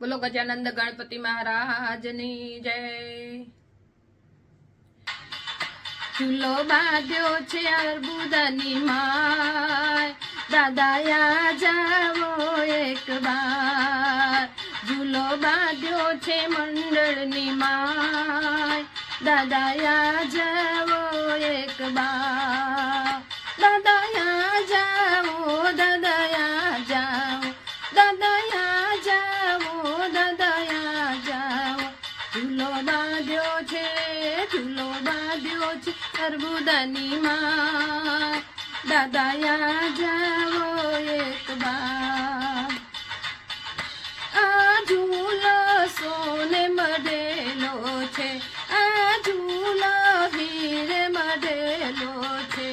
બોલો ગજાનંદ ગણપતિ મહારાજની જય। ચૂલો બાંધ્યો છે અર્બુદની માય, દાદાયા જાવો એક બાર। ઝૂલો બાંધ્યો છે મંડળની માય, દાદાયા જાવો એક બાર। દાદાયા જાવો, દાદાયા જાવો, દાદાયા જાવો, દાદાયા જાવો। ઝૂલો બાંધ્યો છે, ઝૂલો બાંધ્યો છે અર્બુદની માય, દાદાયા જાવો એક બાર। આ ઝૂલો સોને મઢેલો છે, આ ઝૂલો હીરે મઢેલો છે,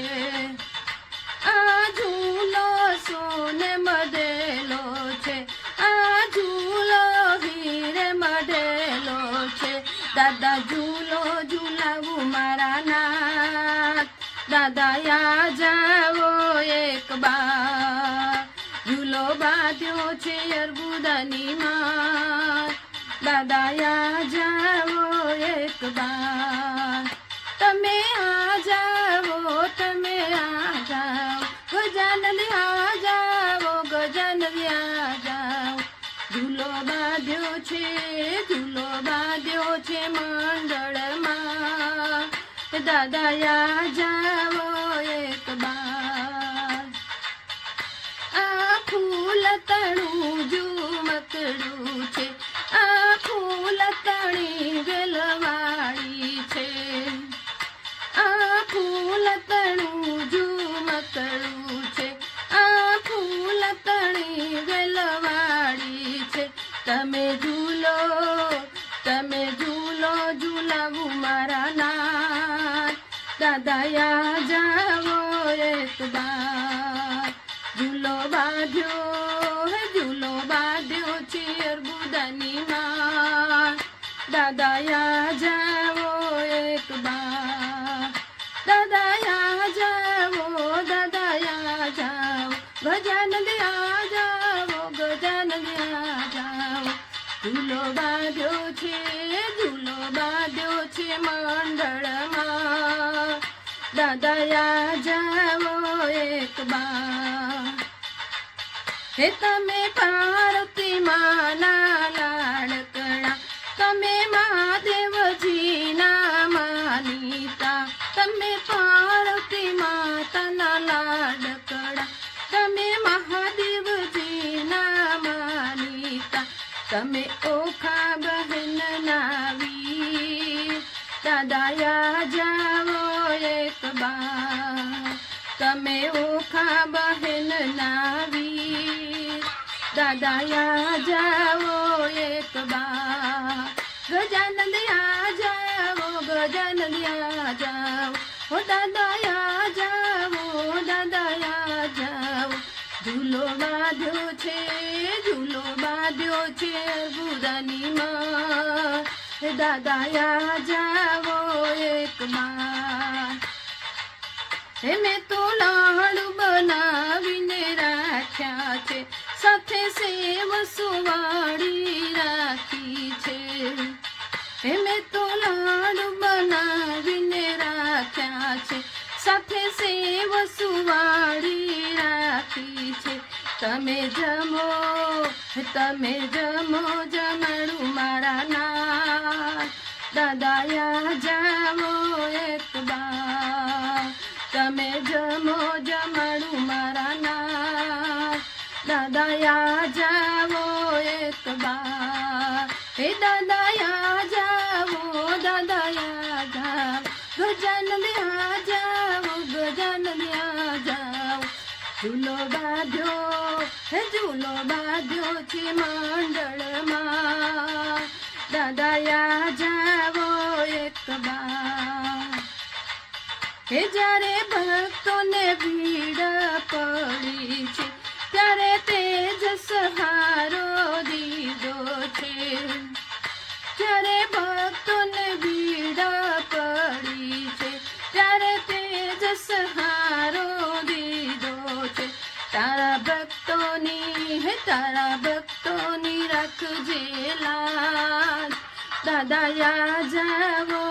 આ ઝૂલો સોને મઢેલો છે, આ ઝૂલો હીરે મઢેલો છે। દાદા ઝૂલો ઝૂલાવું મારા નાથ, દાદાયા જાવો એક બાર। ઝૂલો બાંધ્યો છે અર્બુદની માય, દાદાયા જાવો એક બાર। તમે આ જાવો, તમે આ જાવો, ગજાનંદ આ જાવો, ગજાનંદ આ જાવો। ઝૂલો બાંધ્યો છે, ઝૂલો બાંધ્યો છે મંડળમાં, દાદાયા જાવો એક બાર। આ ફૂલ તણું ઝુમકડું છે, આ ફૂલ તણી વેલવાળી છે, આ ફૂલ તણું ઝુમકડું છે, આ ફૂલ તણી વેલવાળી છે। તમે ઝૂલો, તમે ઝૂલો ઝૂલાવું મારા નાથ, દાદાયા જાવો એક બાર। ઝૂલો બાંધ્યો, ઝૂલો બાંધ્યો છે અર્બુદની માય, દાદાયા જાવો એક બાર। દાદાયા જાવો, દાદાયા જાવો, ગજાનંદ આ જાવો, ગજાનંદ આ જાવો। ઝૂલો બાંધ્યો છે, ઝૂલો બાંધ્યો છે મંડળમાં, દાદાયા જાવો એક બાર। હે તમે પાર્વતી માના લાડકડા, તમે મહાદેવજીના માનીતા, તમે પાર્વતી માતાના લાડકડા, તમે મહાદેવજીના માનીતા, તમે ઓખા બહેનના વીર, દાદાયા જાવો એક બાર। તમે ઓખા બહેનના વીર, દાદાયા જાવો એક બાર। ગજાનંદ આ જાવો, ગજાનંદ આ જાવો, ઓ દાદાયા જાવો, દાદાયા જાવો। ઝૂલો બાંધ્યો છે, ઝૂલો બાંધ્યો છે અર્બુદની માય, દાદાયા જાવો એક બાર। હે મેં તો લાડુ બનાવીને રાખ્યા છે, સાથે સેવ સુવાળી રાખી છે। હે મેં તો લાડુ બનાવીને રાખ્યા છે, સાથે સેવ સુવાળી રાખી છે। તમે જમો, તમે જમો જમાડું મારા નાથ, દાદાયા જાવો એક બાર। તમે જમો જમાડું મારા નાથ, દાદાયા જાવો એક બાર। હે દાદાયા જાવો, દાદાયા જાવો, ગજાનંદ આ જાવો, ગજાનંદ આ જાવો। ઝૂલો બાંધ્યો, હે ઝૂલો બાંધ્યો છે મંડળમાં, દાદાયા જાવો એક બાર। હે જ્યારે ભક્તોને ભીડ પડી છે, ત્યારે તેજ સહારો દીધો છે। જ્યારે ભક્તોને ભીડ પડી છે, ત્યારે તેજ સહારો દીધો છે। તારા ભક્તોની, હે તારા ભક્તોની રાખજે લાજ દાદાયા જાવો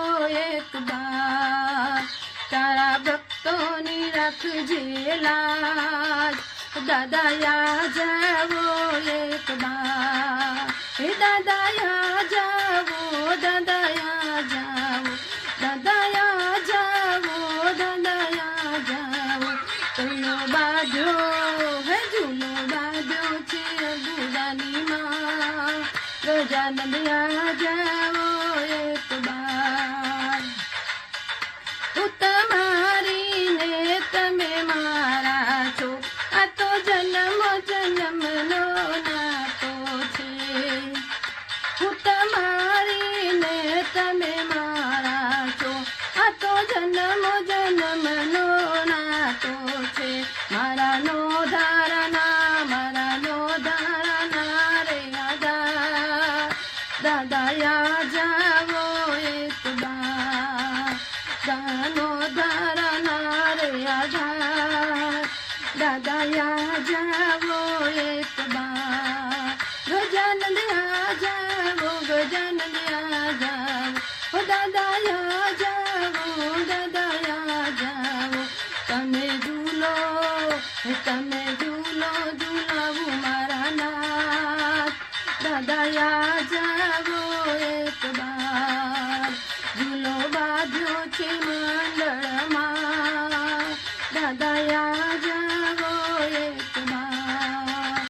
એક બાર તારા ભક્તોની રાખજે લાજ દાદાયા જાવો એક બાર હે દાદાયા જાવો દાદાયા જાવો દાદાયા જાવો દાદાયા જાવો તનો બાજો હે ઝૂલો બાજો છે ગુડાની માં ગજાનંદયા જાવો એક બાર તું તમારી ને તમે મારા છો આ તો જન્મ જન્મનો નાતો છે હું તમારી ને તમે મારા છો આ તો જન્મ જન્મનો નાતો છે મારા નો ધારણા રે દાદાયા જાવો એક બાર દાનો ધારણા રે દાદાયા જાવો એક બાર ગજાનંદયા જાવો ગજાનંદયા જાવો ઓ દાદાયા જાવો તમે ઝૂલાવું મારા નાથ દાદાયા જાવો